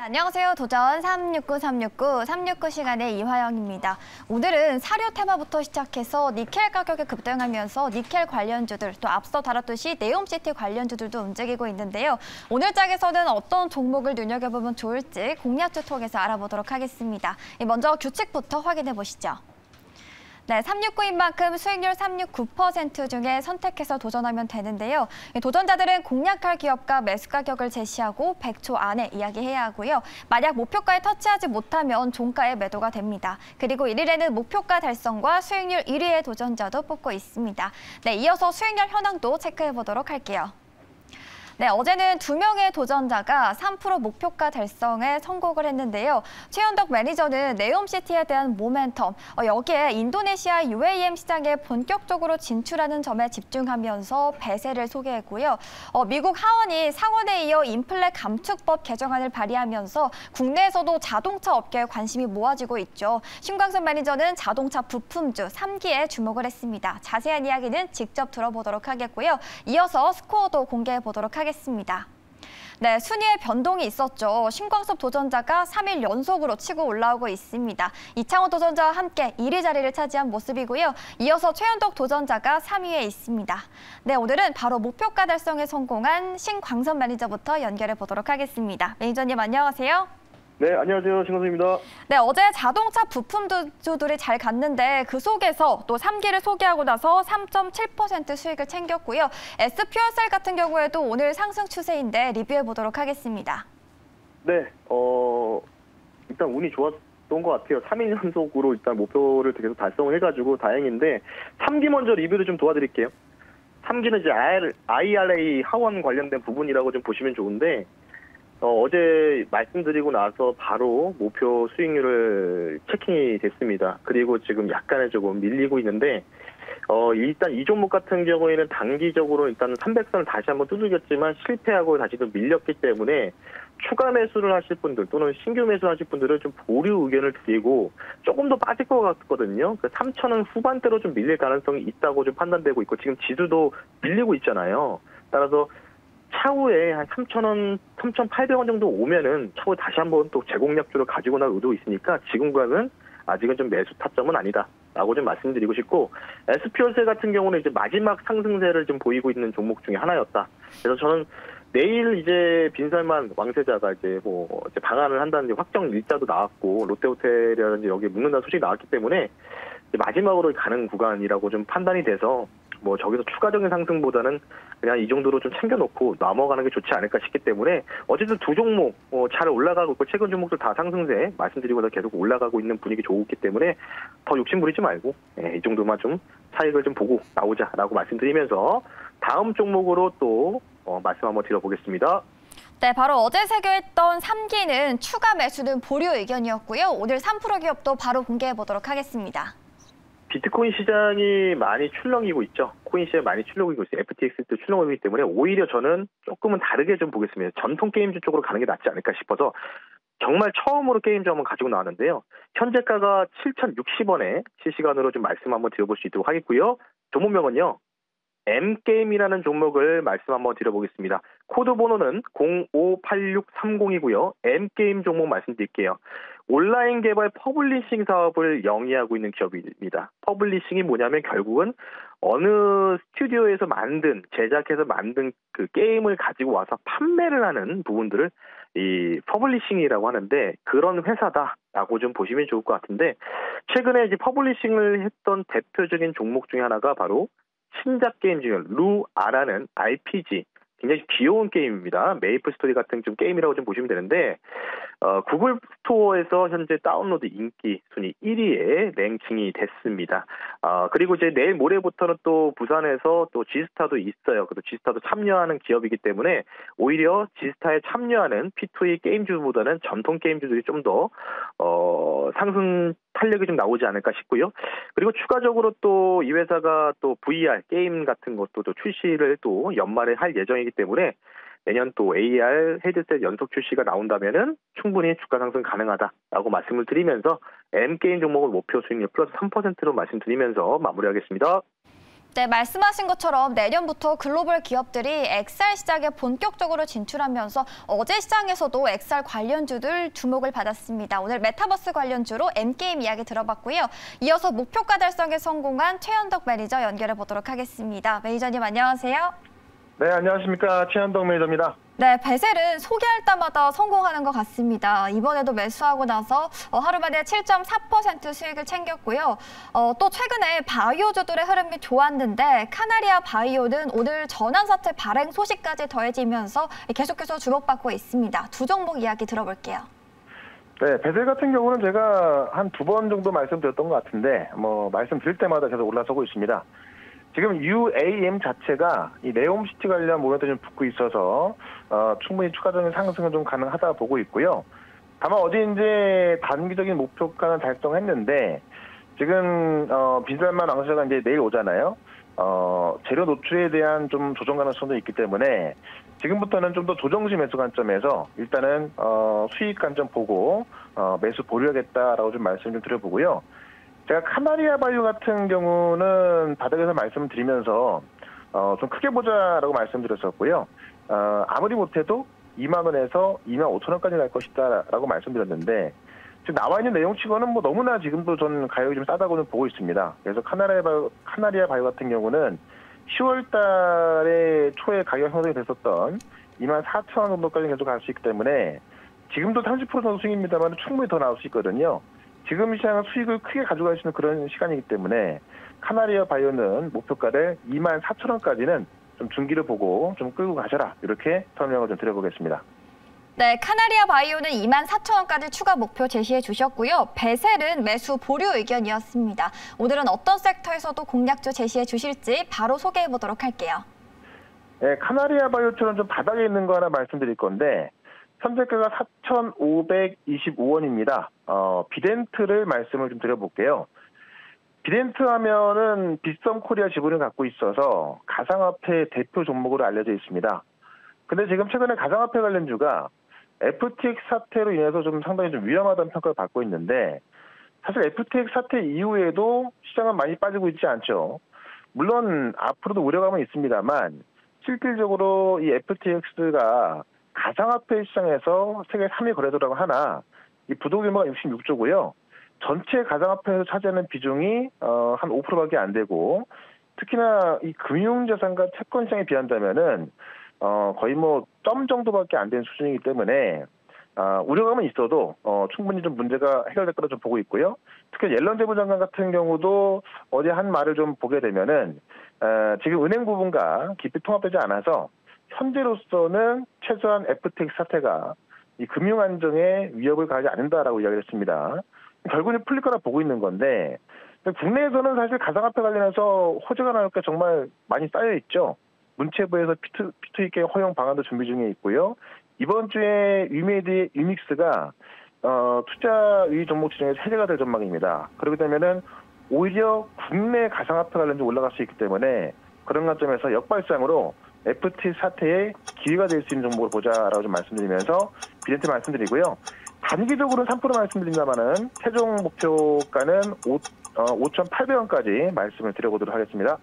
네, 안녕하세요. 도전 369 시간의 이화영입니다. 오늘은 사료 테마부터 시작해서 니켈 가격이 급등하면서 니켈 관련주들, 또 앞서 다뤘듯이 네옴시티 관련주들도 움직이고 있는데요. 오늘 장에서는 어떤 종목을 눈여겨보면 좋을지 공략주 통해서 알아보도록 하겠습니다. 먼저 규칙부터 확인해 보시죠. 네, 369인 만큼 수익률 369% 중에 선택해서 도전하면 되는데요. 도전자들은 공략할 기업과 매수 가격을 제시하고 100초 안에 이야기해야 하고요. 만약 목표가에 터치하지 못하면 종가에 매도가 됩니다. 그리고 1일에는 목표가 달성과 수익률 1위의 도전자도 뽑고 있습니다. 네, 이어서 수익률 현황도 체크해 보도록 할게요. 네, 어제는 2명의 도전자가 3% 목표가 달성에 성공을 했는데요. 최현덕 매니저는 네옴시티에 대한 모멘텀, 여기에 인도네시아 UAM 시장에 본격적으로 진출하는 점에 집중하면서 배세를 소개했고요. 미국 하원이 상원에 이어 인플레 감축법 개정안을 발의하면서 국내에서도 자동차 업계에 관심이 모아지고 있죠. 신광선 매니저는 자동차 부품주 3기에 주목을 했습니다. 자세한 이야기는 직접 들어보도록 하겠고요. 이어서 스코어도 공개해 보도록 하겠습니다. 네, 순위의 변동이 있었죠. 신광섭 도전자가 3일 연속으로 치고 올라오고 있습니다. 이창호 도전자와 함께 1위 자리를 차지한 모습이고요. 이어서 최현덕 도전자가 3위에 있습니다. 네, 오늘은 바로 목표가 달성에 성공한 신광섭 매니저부터 연결해 보도록 하겠습니다. 매니저님 안녕하세요. 네, 안녕하세요. 신광섭입니다. 네, 어제 자동차 부품주들이 잘 갔는데 그 속에서 또 3기를 소개하고 나서 3.7% 수익을 챙겼고요. S퓨어셀 같은 경우에도 오늘 상승 추세인데 리뷰해 보도록 하겠습니다. 네, 일단 운이 좋았던 것 같아요. 3일 연속으로 일단 목표를 계속 달성을 해가지고 다행인데 3기 먼저 리뷰를 좀 도와드릴게요. 3기는 이제 IRA 하원 관련된 부분이라고 좀 보시면 좋은데 어제 말씀드리고 나서 바로 목표 수익률을 체킹이 됐습니다. 그리고 지금 약간의 조금 밀리고 있는데 일단 이 종목 같은 경우에는 단기적으로 일단 300선을 다시 한번 두들겼지만 실패하고 다시 또 밀렸기 때문에 추가 매수를 하실 분들 또는 신규 매수하실 분들은 좀 보류 의견을 드리고 조금 더 빠질 것 같거든요. 3,000원 후반대로 좀 밀릴 가능성이 있다고 좀 판단되고 있고 지금 지수도 밀리고 있잖아요. 따라서 차후에 한 3,000원, 3,800원 정도 오면은 차후에 다시 한번 또 재공략주를 가지고 나올 의도 있으니까 지금과는 아직은 좀 매수 타점은 아니다라고 좀 말씀드리고 싶고 SPO셀 같은 경우는 이제 마지막 상승세를 좀 보이고 있는 종목 중에 하나였다. 그래서 저는 내일 이제 빈살만 왕세자가 이제 이제 방한을 한다는 확정 일자도 나왔고 롯데호텔이라든지 여기에 묻는다는 소식이 나왔기 때문에 이제 마지막으로 가는 구간이라고 좀 판단이 돼서 저기서 추가적인 상승보다는 그냥 이 정도로 좀 챙겨놓고 넘어가는 게 좋지 않을까 싶기 때문에 어쨌든 두 종목 잘 올라가고 있고 최근 종목들 다 상승세 말씀드리고서 계속 올라가고 있는 분위기 좋기 때문에 더 욕심 부리지 말고 이 정도만 좀 차익을 좀 보고 나오자라고 말씀드리면서 다음 종목으로 또 말씀 한번 드려보겠습니다. 네, 바로 어제 세계했던 3기는 추가 매수는 보류 의견이었고요. 오늘 3% 기업도 바로 공개해 보도록 하겠습니다. 비트코인 시장이 많이 출렁이고 있죠. 코인 시장이 많이 출렁이고 있어요. FTX도 출렁이기 때문에 오히려 저는 조금은 다르게 좀 보겠습니다. 전통 게임주 쪽으로 가는 게 낫지 않을까 싶어서 정말 처음으로 게임주 한번 가지고 나왔는데요. 현재가가 7,060원에 실시간으로 좀 말씀 한번 드려볼 수 있도록 하겠고요. 종목명은요. M게임이라는 종목을 말씀 한번 드려보겠습니다. 코드 번호는 058630이고요. M게임 종목 말씀드릴게요. 온라인 개발 퍼블리싱 사업을 영위하고 있는 기업입니다. 퍼블리싱이 뭐냐면 결국은 어느 스튜디오에서 제작해서 만든 그 게임을 가지고 와서 판매를 하는 부분들을 이 퍼블리싱이라고 하는데 그런 회사다라고 좀 보시면 좋을 것 같은데 최근에 이제 퍼블리싱을 했던 대표적인 종목 중에 하나가 바로 신작 게임 중에 루아라는 RPG 굉장히 귀여운 게임입니다. 메이플 스토리 같은 좀 게임이라고 좀 보시면 되는데 구글 스토어에서 현재 다운로드 인기 순위 1위에 랭킹이 됐습니다. 그리고 이제 내일 모레부터는 또 부산에서 또 G스타도 있어요. 그래서 G스타도 참여하는 기업이기 때문에 오히려 G스타에 참여하는 P2E 게임주보다는 전통 게임주들이 좀 더 상승 탄력이 좀 나오지 않을까 싶고요. 그리고 추가적으로 또 이 회사가 또 VR 게임 같은 것도 또 출시를 또 연말에 할 예정이기 때문에 내년 또 AR 헤드셋 연속 출시가 나온다면은 충분히 주가 상승 가능하다라고 말씀을 드리면서 M게임 종목을 목표 수익률 플러스 3%로 말씀드리면서 마무리하겠습니다. 네, 말씀하신 것처럼 내년부터 글로벌 기업들이 XR 시장에 본격적으로 진출하면서 어제 시장에서도 XR 관련주들 주목을 받았습니다. 오늘 메타버스 관련주로 M게임 이야기 들어봤고요. 이어서 목표가 달성에 성공한 최현덕 매니저 연결해 보도록 하겠습니다. 매니저님 안녕하세요. 네, 안녕하십니까. 최현덕 매니저입니다. 네, 베셀은 소개할 때마다 성공하는 것 같습니다. 이번에도 매수하고 나서 하루 만에 7.4% 수익을 챙겼고요. 또 최근에 바이오주들의 흐름이 좋았는데 카나리아 바이오는 오늘 전환사채 발행 소식까지 더해지면서 계속해서 주목받고 있습니다. 두 종목 이야기 들어볼게요. 네, 베셀 같은 경우는 제가 한 2번 정도 말씀드렸던 것 같은데 말씀드릴 때마다 계속 올라서고 있습니다. 지금 UAM 자체가 이 네옴시티 관련 모멘텀이 좀 붙고 있어서 충분히 추가적인 상승은 좀 가능하다 보고 있고요. 다만 어제 이제 단기적인 목표가는 달성했는데 지금 비쌀만 왕세가 이제 내일 오잖아요. 재료 노출에 대한 좀 조정 가능성도 있기 때문에 지금부터는 좀 더 조정시 매수 관점에서 일단은 수익 관점 보고 매수 보류하겠다라고 좀 말씀 좀 드려보고요. 제가 카나리아 바이오 같은 경우는 바닥에서 말씀드리면서 좀 크게 보자라고 말씀드렸었고요. 아무리 못해도 2만 원에서 2만 5천 원까지 갈 것이다라고 말씀드렸는데 지금 나와 있는 내용치고는 너무나 지금도 전 가격이 좀 싸다고는 보고 있습니다. 그래서 카나리아 바이오 같은 경우는 10월 달에 초에 가격 형성이 됐었던 2만 4천 원 정도까지 계속 갈 수 있기 때문에 지금도 30% 정도 수익입니다만 충분히 더 나올 수 있거든요. 지금 시장은 수익을 크게 가져갈 수 있는 그런 시간이기 때문에 카나리아 바이오는 목표가를 2만 4천 원까지는 좀 중기를 보고 좀 끌고 가셔라. 이렇게 설명을 좀 드려보겠습니다. 네, 카나리아 바이오는 2만 4천 원까지 추가 목표 제시해 주셨고요. 베셀은 매수 보류 의견이었습니다. 오늘은 어떤 섹터에서도 공략주 제시해 주실지 바로 소개해 보도록 할게요. 네, 카나리아 바이오처럼 좀 바닥에 있는 거 하나 말씀드릴 건데 현재가가 4,525원입니다. 비덴트를 말씀을 좀 드려볼게요. 비덴트 하면은 빗썸 코리아 지분을 갖고 있어서 가상화폐 대표 종목으로 알려져 있습니다. 근데 지금 최근에 가상화폐 관련주가 FTX 사태로 인해서 좀 상당히 좀 위험하다는 평가를 받고 있는데 사실 FTX 사태 이후에도 시장은 많이 빠지고 있지 않죠. 물론 앞으로도 우려감은 있습니다만 실질적으로 이 FTX가 가상화폐 시장에서 세계 3위 거래소라고 하나 이 부도 규모가 66조고요. 전체 가상화폐에서 차지하는 비중이 한 5%밖에 안 되고 특히나 이 금융자산과 채권 시장에 비한다면은 거의 점 정도밖에 안 되는 수준이기 때문에 우려감은 있어도 충분히 좀 문제가 해결될 거라 좀 보고 있고요. 특히 옐런 재무장관 같은 경우도 어제 한 말을 좀 보게 되면은 지금 은행 부분과 깊이 통합되지 않아서 현재로서는 최소한 FTX 사태가 이 금융 안정에 위협을 가하지 않는다라고 이야기를 했습니다. 결국은 풀릴 거라 보고 있는 건데 국내에서는 사실 가상화폐 관련해서 호재가 나올 게 정말 많이 쌓여 있죠. 문체부에서 P2E 허용 방안도 준비 중에 있고요. 이번 주에 위메이드 유닉스가 투자 유의 종목 지정에서 해제가 될 전망입니다. 그렇게 되면은 오히려 국내 가상화폐 관련주 올라갈 수 있기 때문에 그런 관점에서 역발상으로 FT 사태의 기회가 될 수 있는 종목을 보자라고 좀 말씀드리면서 비덴트 말씀드리고요. 단기적으로는 3% 말씀드린다마는 최종 목표가는 5,800원까지 말씀을 드려보도록 하겠습니다.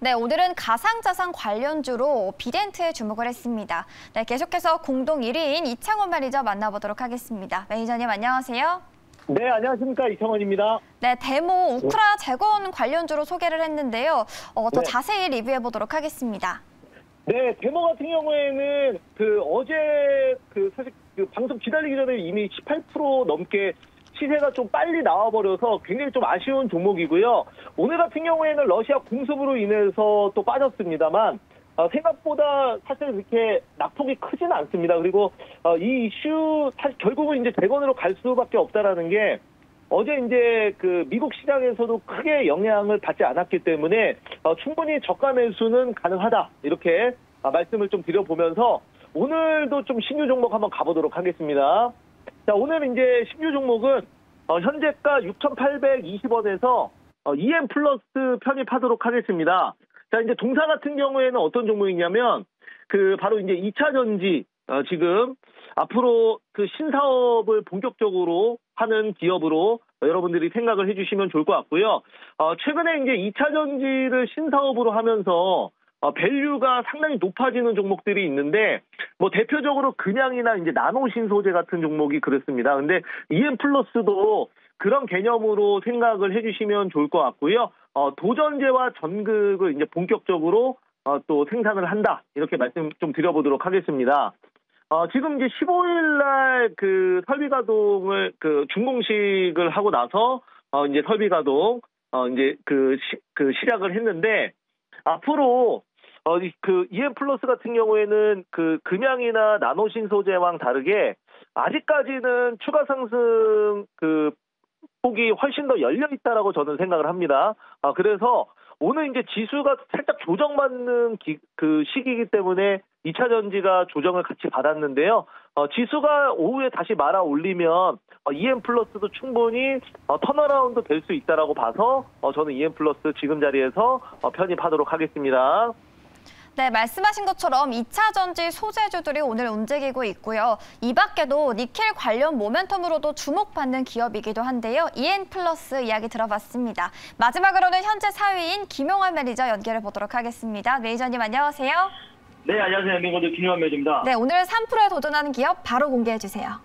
네, 오늘은 가상자산 관련주로 비덴트에 주목을 했습니다. 네, 계속해서 공동 1위인 이창원 매니저 만나보도록 하겠습니다. 매니저님 안녕하세요. 네, 안녕하십니까. 이창원입니다. 네, 데모 우크라 재건 관련주로 소개를 했는데요. 더 자세히 리뷰해 보도록 하겠습니다. 네, 데모 같은 경우에는 어제 사실 방송 기다리기 전에 이미 18% 넘게 시세가 좀 빨리 나와버려서 굉장히 좀 아쉬운 종목이고요. 오늘 같은 경우에는 러시아 공습으로 인해서 또 빠졌습니다만 생각보다 사실 그렇게 낙폭이 크지는 않습니다. 그리고 이 이슈 사실 결국은 이제 재건으로 갈 수밖에 없다라는 게 어제 이제 미국 시장에서도 크게 영향을 받지 않았기 때문에 충분히 저가 매수는 가능하다 이렇게 말씀을 좀 드려보면서 오늘도 좀 신규 종목 한번 가보도록 하겠습니다. 자, 오늘 이제 신규 종목은 현재가 6,820원에서 EM 플러스 편입하도록 하겠습니다. 자, 이제 동사 같은 경우에는 어떤 종목이냐면 바로 이제 2차 전지 지금 앞으로 신사업을 본격적으로 하는 기업으로 여러분들이 생각을 해주시면 좋을 것 같고요. 최근에 이제 2차 전지를 신사업으로 하면서 밸류가 상당히 높아지는 종목들이 있는데, 뭐 대표적으로 금양이나 이제 나노신 소재 같은 종목이 그렇습니다. 근데 EM플러스도 그런 개념으로 생각을 해주시면 좋을 것 같고요. 도전제와 전극을 이제 본격적으로 또 생산을 한다. 이렇게 말씀 좀 드려보도록 하겠습니다. 지금 이제 15일 날 그 설비 가동을 준공식을 하고 나서 이제 설비 가동 이제 시작을 했는데, 앞으로 EM플러스 같은 경우에는 금양이나 나노신 소재와는 다르게 아직까지는 추가 상승 폭이 훨씬 더 열려 있다라고 저는 생각을 합니다. 그래서 오늘 이제 지수가 살짝 조정받는 시기이기 때문에 2차 전지가 조정을 같이 받았는데요. 지수가 오후에 다시 말아 올리면 EM플러스도 충분히 턴어라운드 될 수 있다라고 봐서 저는 EM플러스 지금 자리에서 편입하도록 하겠습니다. 네, 말씀하신 것처럼 2차 전지 소재주들이 오늘 움직이고 있고요. 이 밖에도 니켈 관련 모멘텀으로도 주목받는 기업이기도 한데요. EM플러스 이야기 들어봤습니다. 마지막으로는 현재 4위인 김용환 매니저 연결해 보도록 하겠습니다. 매니저님 안녕하세요. 네, 안녕하세요. 연맹고드 김용환 매니저입니다. 네, 오늘 3%에 도전하는 기업 바로 공개해 주세요.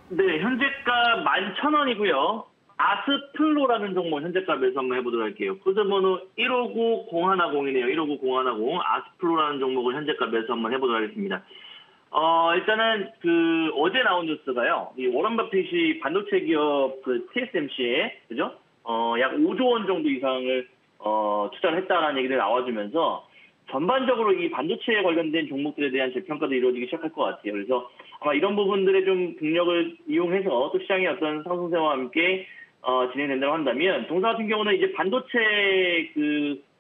네, 현재가 11,000원이고요. 아스플로라는 종목 현재가 매수 한번 해보도록 할게요. 코드번호 159010이네요. 159010 아스플로라는 종목을 현재가 매수 한번 해보도록 하겠습니다. 일단은 어제 나온 뉴스가요. 이 워런 버핏이 반도체 기업 TSMC에 그죠? 약 5조 원 정도 이상을 투자를 했다라는 얘기들이 나와주면서 전반적으로 이 반도체에 관련된 종목들에 대한 재평가도 이루어지기 시작할 것 같아요. 그래서 아마 이런 부분들의 좀 능력을 이용해서 또 시장의 어떤 상승세와 함께 진행된다고 한다면, 동사 같은 경우는 이제 반도체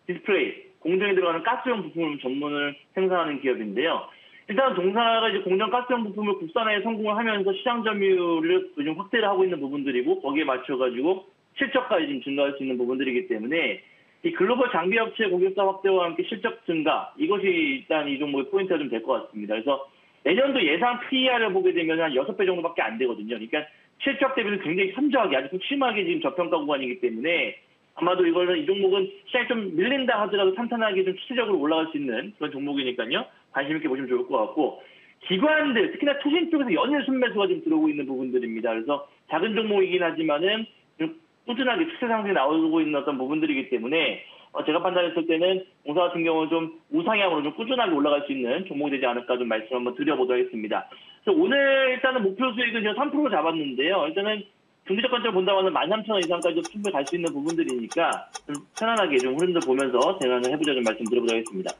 디스플레이, 공정에 들어가는 가스용 부품을 전문을 생산하는 기업인데요. 일단 동사가 이제 공정 가스용 부품을 국산화에 성공을 하면서 시장 점유율을 요즘 확대를 하고 있는 부분들이고, 거기에 맞춰가지고 실적까지 지금 증가할 수 있는 부분들이기 때문에 이 글로벌 장비 업체 고객사 확대와 함께 실적 증가, 이것이 일단 이 종목의 포인트가 좀 될 것 같습니다. 그래서 내년도 예상 PER을 보게 되면 한 6배 정도밖에 안 되거든요. 그러니까 실적 대비는 굉장히 현저하게, 아주 심하게 지금 저평가 구간이기 때문에 아마도 이 종목은 시장이 좀 밀린다 하더라도 탄탄하게 좀 추세적으로 올라갈 수 있는 그런 종목이니까요. 관심 있게 보시면 좋을 것 같고, 기관들, 특히나 투신 쪽에서 연일 순매수가 좀 들어오고 있는 부분들입니다. 그래서 작은 종목이긴 하지만은 좀 꾸준하게 추세 상승이 나오고 있는 어떤 부분들이기 때문에 제가 판단했을 때는 공사 같은 경우는 좀 우상향으로 좀 꾸준하게 올라갈 수 있는 종목이 되지 않을까 좀 말씀 한번 드려보도록 하겠습니다. 그래서 오늘 일단은 목표 수익은 제가 3% 잡았는데요. 일단은 중기적 관점을 본다고 하면 13,000원 이상까지 충분히 갈 수 있는 부분들이니까 좀 편안하게 좀 흐름들 보면서 제안을 해보자 좀 말씀 드려보도록 하겠습니다.